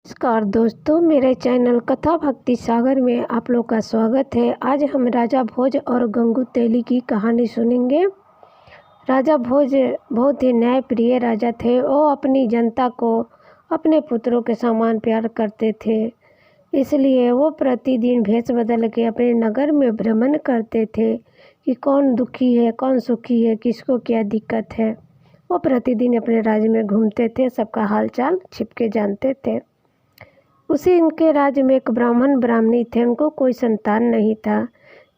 नमस्कार दोस्तों, मेरे चैनल कथा भक्ति सागर में आप लोग का स्वागत है। आज हम राजा भोज और गंगू तेली की कहानी सुनेंगे। राजा भोज बहुत ही न्यायप्रिय राजा थे। वो अपनी जनता को अपने पुत्रों के समान प्यार करते थे, इसलिए वो प्रतिदिन भेष बदल के अपने नगर में भ्रमण करते थे कि कौन दुखी है, कौन सुखी है, किसको क्या दिक्कत है। वो प्रतिदिन अपने राज्य में घूमते थे, सबका हालचाल छिपके जानते थे। उसी इनके राज्य में एक ब्राह्मण ब्राह्मणी थे, उनको कोई संतान नहीं था।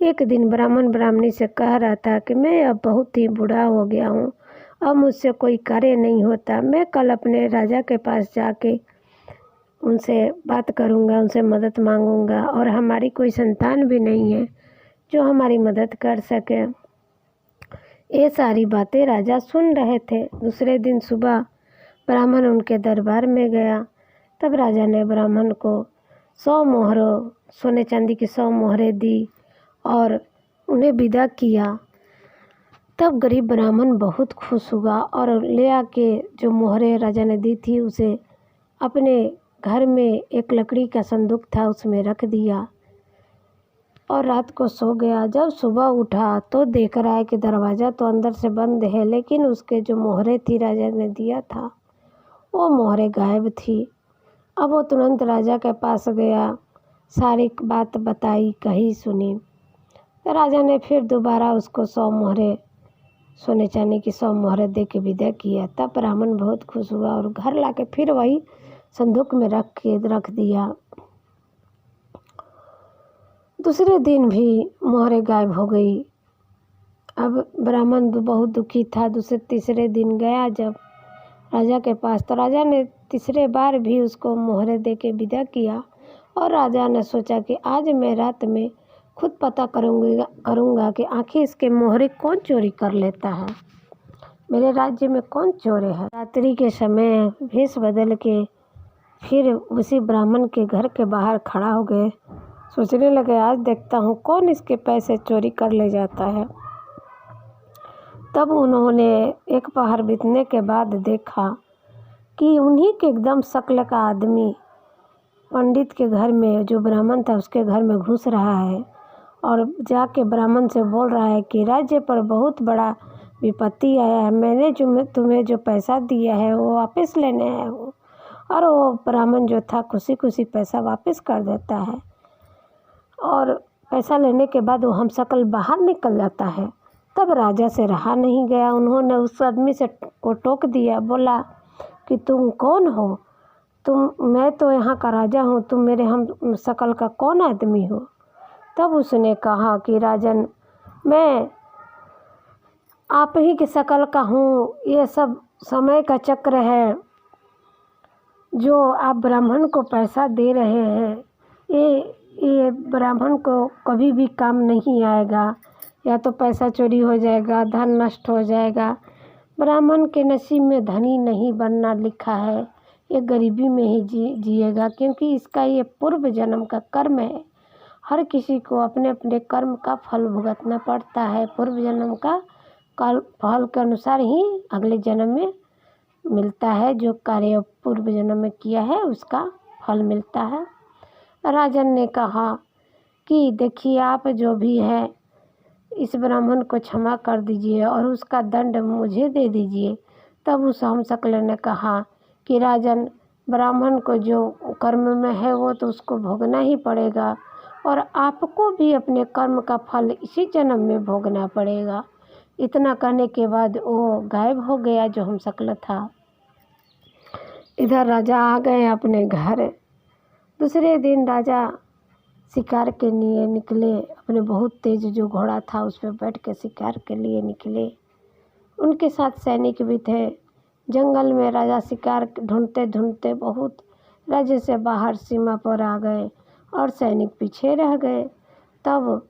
एक दिन ब्राह्मण ब्राह्मणी से कह रहा था कि मैं अब बहुत ही बूढ़ा हो गया हूँ, अब मुझसे कोई कार्य नहीं होता। मैं कल अपने राजा के पास जाके उनसे बात करूँगा, उनसे मदद मांगूँगा, और हमारी कोई संतान भी नहीं है जो हमारी मदद कर सके। ये सारी बातें राजा सुन रहे थे। दूसरे दिन सुबह ब्राह्मण उनके दरबार में गया। तब राजा ने ब्राह्मण को 100 मोहरों, सोने चांदी की 100 मोहरें दी और उन्हें विदा किया। तब गरीब ब्राह्मण बहुत खुश हुआ और ले आके जो मोहरें राजा ने दी थी उसे अपने घर में एक लकड़ी का संदूक था उसमें रख दिया और रात को सो गया। जब सुबह उठा तो देख रहा है कि दरवाज़ा तो अंदर से बंद है, लेकिन उसके जो मोहरें थी राजा ने दिया था वो मोहरें गायब थी। अब वो तुरंत राजा के पास गया, सारी बात बताई, कही, सुनी। तो राजा ने फिर दोबारा उसको 100 मोहरें, सोने चांदी की 100 मोहरें दे के विदा किया। तब ब्राह्मण बहुत खुश हुआ और घर लाके फिर वही संदूक में रख दिया। दूसरे दिन भी मोहरें गायब हो गई। अब ब्राह्मण बहुत दुखी था। तीसरे दिन गया जब राजा के पास, तो राजा ने तीसरे बार भी उसको मोहरें दे के विदा किया और राजा ने सोचा कि आज मैं रात में खुद पता करूँगा कि आखिर इसके मोहरें कौन चोरी कर लेता है, मेरे राज्य में कौन चोर है। रात्रि के समय भेष बदल के फिर उसी ब्राह्मण के घर के बाहर खड़ा हो गए। सोचने लगे आज देखता हूँ कौन इसके पैसे चोरी कर ले जाता है। तब उन्होंने एक पहर बीतने के बाद देखा कि उन्हीं के एकदम शक्ल का आदमी पंडित के घर में, जो ब्राह्मण था उसके घर में घुस रहा है और जाके ब्राह्मण से बोल रहा है कि राज्य पर बहुत बड़ा विपत्ति आया है, मैंने तुम्हें जो पैसा दिया है वो वापस लेने आया हूँ। और वो ब्राह्मण जो था खुशी खुशी पैसा वापस कर देता है और पैसा लेने के बाद वो हमशक्ल बाहर निकल जाता है। तब राजा से रहा नहीं गया, उन्होंने उस आदमी से को टोक दिया, बोला कि तुम कौन हो? मैं तो यहाँ का राजा हूँ, तुम मेरे हम शक्ल का कौन आदमी हो? तब उसने कहा कि राजन, मैं आप ही की शक्ल का हूँ, ये सब समय का चक्र है। जो आप ब्राह्मण को पैसा दे रहे हैं ये ब्राह्मण को कभी भी काम नहीं आएगा, या तो पैसा चोरी हो जाएगा, धन नष्ट हो जाएगा। ब्राह्मण के नसीब में धनी नहीं बनना लिखा है, ये गरीबी में ही जिएगा, क्योंकि इसका ये पूर्व जन्म का कर्म है। हर किसी को अपने अपने कर्म का फल भुगतना पड़ता है। पूर्व जन्म का फल के अनुसार ही अगले जन्म में मिलता है। जो कार्य पूर्व जन्म में किया है उसका फल मिलता है। राजन ने कहा कि देखिए, आप जो भी है इस ब्राह्मण को क्षमा कर दीजिए और उसका दंड मुझे दे दीजिए। तब उस हमशक्ल ने कहा कि राजन, ब्राह्मण को जो कर्म में है वो तो उसको भोगना ही पड़ेगा और आपको भी अपने कर्म का फल इसी जन्म में भोगना पड़ेगा। इतना कहने के बाद वो गायब हो गया जो हमशक्ल था। इधर राजा आ गए अपने घर। दूसरे दिन राजा शिकार के लिए निकले। अपने बहुत तेज जो घोड़ा था उस पर बैठ के शिकार के लिए निकले। उनके साथ सैनिक भी थे। जंगल में राजा शिकार ढूंढते ढूंढते बहुत राज्य से बाहर सीमा पर आ गए और सैनिक पीछे रह गए। तब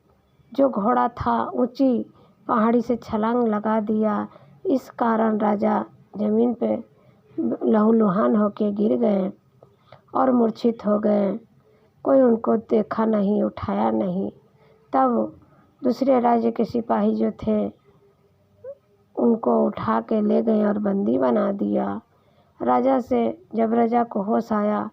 जो घोड़ा था ऊंची पहाड़ी से छलांग लगा दिया। इस कारण राजा जमीन पे लहूलुहान होके गिर गए और मूर्छित हो गए। कोई उनको देखा नहीं, उठाया नहीं। तब दूसरे राज्य के सिपाही जो थे उनको उठा के ले गए और बंदी बना दिया। राजा से जब राजा को होश आया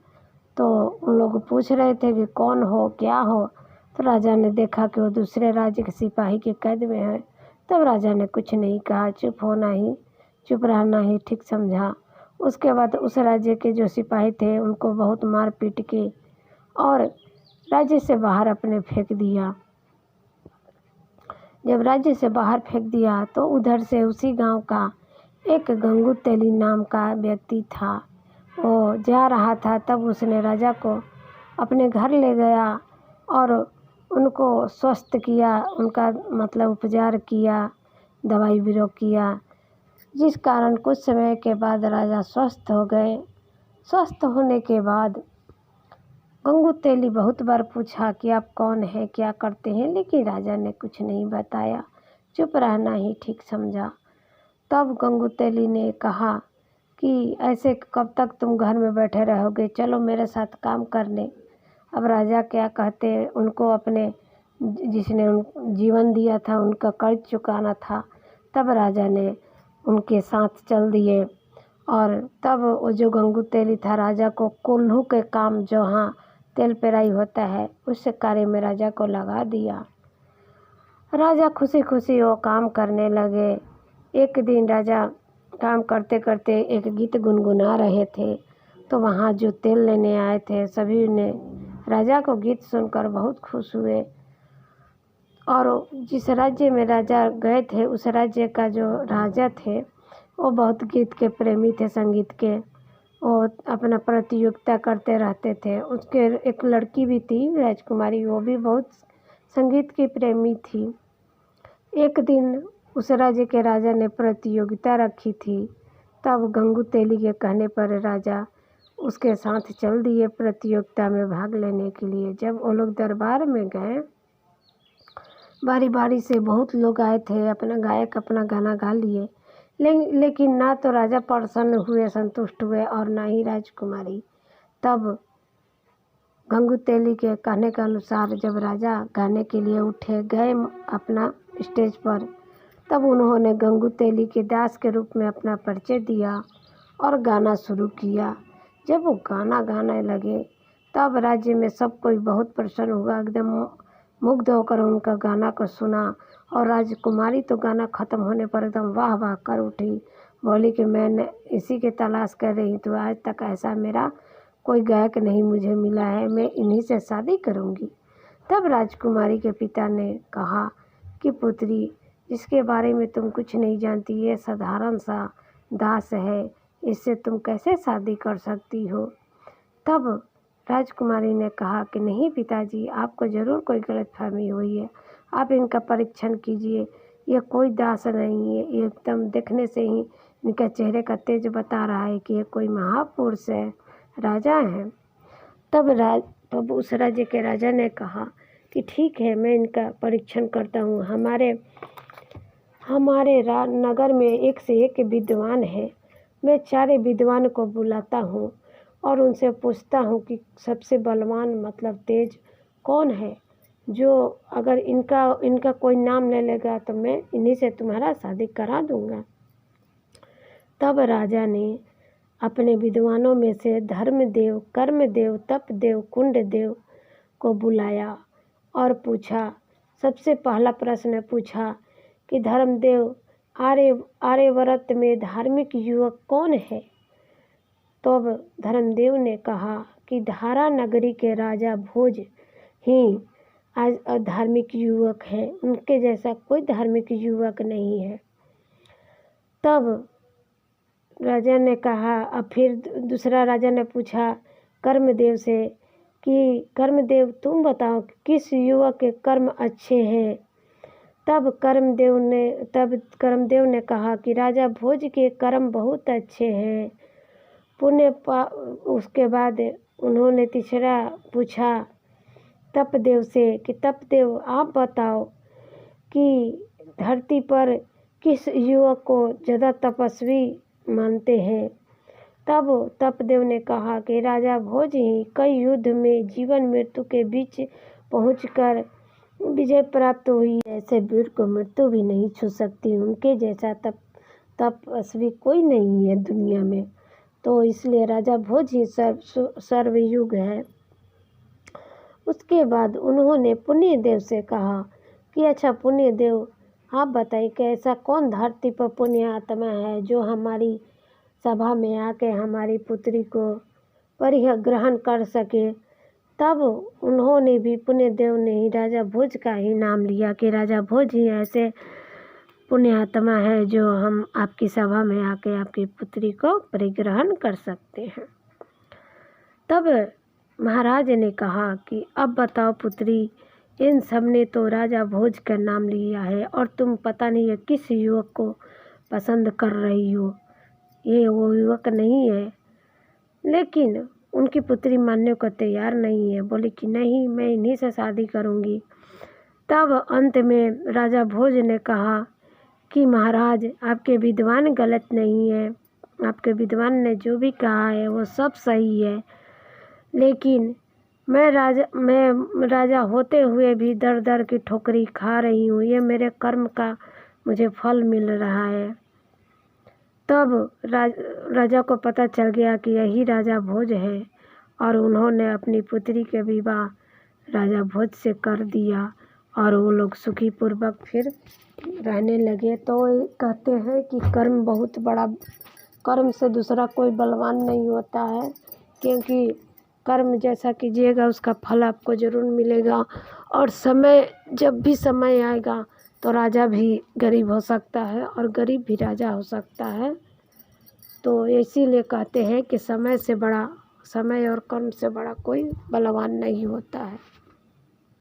तो उन लोग पूछ रहे थे कि कौन हो, क्या हो। तो राजा ने देखा कि वो दूसरे राज्य के सिपाही के कैद में है। तब राजा ने कुछ नहीं कहा, चुप रहना ही ठीक समझा। उसके बाद उस राज्य के जो सिपाही थे उनको बहुत मार पीट के और राज्य से बाहर अपने फेंक दिया। जब राज्य से बाहर फेंक दिया तो उधर से उसी गांव का एक गंगू तेली नाम का व्यक्ति था, वो जा रहा था। तब उसने राजा को अपने घर ले गया और उनको स्वस्थ किया, उनका मतलब उपचार किया, दवाई बीरो किया, जिस कारण कुछ समय के बाद राजा स्वस्थ हो गए। स्वस्थ होने के बाद गंगू तेली बहुत बार पूछा कि आप कौन हैं, क्या करते हैं, लेकिन राजा ने कुछ नहीं बताया, चुप रहना ही ठीक समझा। तब गंगू तेली ने कहा कि ऐसे कब तक तुम घर में बैठे रहोगे, चलो मेरे साथ काम करने। अब राजा क्या कहते, उनको अपने जिसने जीवन दिया था उनका कर्ज चुकाना था। तब राजा ने उनके साथ चल दिए और तब वो जो गंगू तेली था राजा को कोल्हू के काम, जो हाँ तेल पेराई होता है, उस कार्य में राजा को लगा दिया। राजा खुशी खुशी वो काम करने लगे। एक दिन राजा काम करते करते एक गीत गुनगुना रहे थे, तो वहाँ जो तेल लेने आए थे सभी ने राजा को गीत सुनकर बहुत खुश हुए। और जिस राज्य में राजा गए थे उस राज्य का जो राजा थे वो बहुत गीत के प्रेमी थे, संगीत के। वो अपना प्रतियोगिता करते रहते थे। उसके एक लड़की भी थी राजकुमारी, वो भी बहुत संगीत की प्रेमी थी। एक दिन उस राज्य के राजा ने प्रतियोगिता रखी थी। तब गंगू तेली के कहने पर राजा उसके साथ चल दिए प्रतियोगिता में भाग लेने के लिए। जब वो लोग दरबार में गए, बारी बारी से बहुत लोग आए थे, अपना गायक अपना गाना गा लिए, लेकिन ना तो राजा प्रसन्न हुए, संतुष्ट हुए, और ना ही राजकुमारी। तब गंगू तेली के कहने के अनुसार जब राजा गाने के लिए उठे, गए अपना स्टेज पर, तब उन्होंने गंगू तेली के दास के रूप में अपना परिचय दिया और गाना शुरू किया। जब वो गाना गाने लगे तब राज्य में सब कोई बहुत प्रसन्न हुआ, एकदम मुग्ध होकर उनका गाना को सुना। और राजकुमारी तो गाना ख़त्म होने पर एकदम वाह वाह कर उठी, बोली कि मैं इसी की तलाश कर रही थी, आज तक ऐसा मेरा कोई गायक नहीं मुझे मिला है, मैं इन्हीं से शादी करूंगी। तब राजकुमारी के पिता ने कहा कि पुत्री, जिसके बारे में तुम कुछ नहीं जानती, ये साधारण सा दास है, इससे तुम कैसे शादी कर सकती हो। तब राजकुमारी ने कहा कि नहीं पिताजी, आपको ज़रूर कोई गलतफहमी हुई है, आप इनका परीक्षण कीजिए, ये कोई दास नहीं है, ये एकदम देखने से ही इनका चेहरे का तेज बता रहा है कि ये कोई महापुरुष है, राजा हैं। तब उस राज्य के राजा ने कहा कि ठीक है, मैं इनका परीक्षण करता हूँ। हमारे नगर में एक से एक विद्वान है, मैं 4 विद्वान को बुलाता हूँ और उनसे पूछता हूँ कि सबसे बलवान मतलब तेज कौन है, जो अगर इनका कोई नाम ले लेगा तो मैं इन्हीं से तुम्हारा शादी करा दूँगा। तब राजा ने अपने विद्वानों में से धर्मदेव, कर्मदेव, तपदेव, कुंडदेव को बुलाया और पूछा, सबसे पहला प्रश्न पूछा कि धर्मदेव, आर्यवर्त में धार्मिक युवक कौन है। तो अब धर्मदेव ने कहा कि धारा नगरी के राजा भोज ही आज धार्मिक युवक हैं, उनके जैसा कोई धार्मिक युवक नहीं है। तब राजा ने कहा, अब फिर दूसरा राजा ने पूछा कर्मदेव से कि कर्मदेव तुम बताओ किस युवक के कर्म अच्छे हैं। तब कर्मदेव ने कहा कि राजा भोज के कर्म बहुत अच्छे हैं। उसके बाद उन्होंने तीसरा पूछा तपदेव से कि तपदेव आप बताओ कि धरती पर किस युवक को ज़्यादा तपस्वी मानते हैं। तब तपदेव ने कहा कि राजा भोज ही कई युद्ध में जीवन मृत्यु के बीच पहुंचकर विजय प्राप्त हुई, ऐसे वीर को मृत्यु भी नहीं छू सकती, उनके जैसा तपस्वी कोई नहीं है दुनिया में। तो इसलिए राजा भोज ही सर्वयुग है। उसके बाद उन्होंने पुण्यदेव से कहा कि अच्छा पुण्यदेव, आप बताइए कि ऐसा कौन धरती पर पुण्य आत्मा है जो हमारी सभा में आके हमारी पुत्री को परिह ग्रहण कर सके। तब उन्होंने भी, पुण्यदेव ने ही राजा भोज का ही नाम लिया कि राजा भोज ही ऐसे पुण्य आत्मा है जो हम आपकी सभा में आके आपकी पुत्री को परिग्रहण कर सकते हैं। तब महाराज ने कहा कि अब बताओ पुत्री, इन सब ने तो राजा भोज का नाम लिया है और तुम पता नहीं है किस युवक को पसंद कर रही हो। ये वो युवक नहीं है। लेकिन उनकी पुत्री मानने को तैयार नहीं है, बोली कि नहीं, मैं इन्हीं से शादी करूँगी। तब अंत में राजा भोज ने कहा कि महाराज, आपके विद्वान गलत नहीं है, आपके विद्वान ने जो भी कहा है वो सब सही है, लेकिन मैं राजा होते हुए भी दर दर की ठोकरी खा रही हूँ। ये मेरे कर्म का मुझे फल मिल रहा है। तब राजा को पता चल गया कि यही राजा भोज है और उन्होंने अपनी पुत्री के विवाह राजा भोज से कर दिया और वो लोग सुखी पूर्वक फिर रहने लगे। तो कहते हैं कि कर्म बहुत बड़ा, कर्म से दूसरा कोई बलवान नहीं होता है, क्योंकि कर्म जैसा कीजिएगा उसका फल आपको ज़रूर मिलेगा। और समय, जब भी समय आएगा तो राजा भी गरीब हो सकता है और गरीब भी राजा हो सकता है। तो इसीलिए कहते हैं कि समय से बड़ा, समय और कर्म से बड़ा कोई बलवान नहीं होता है।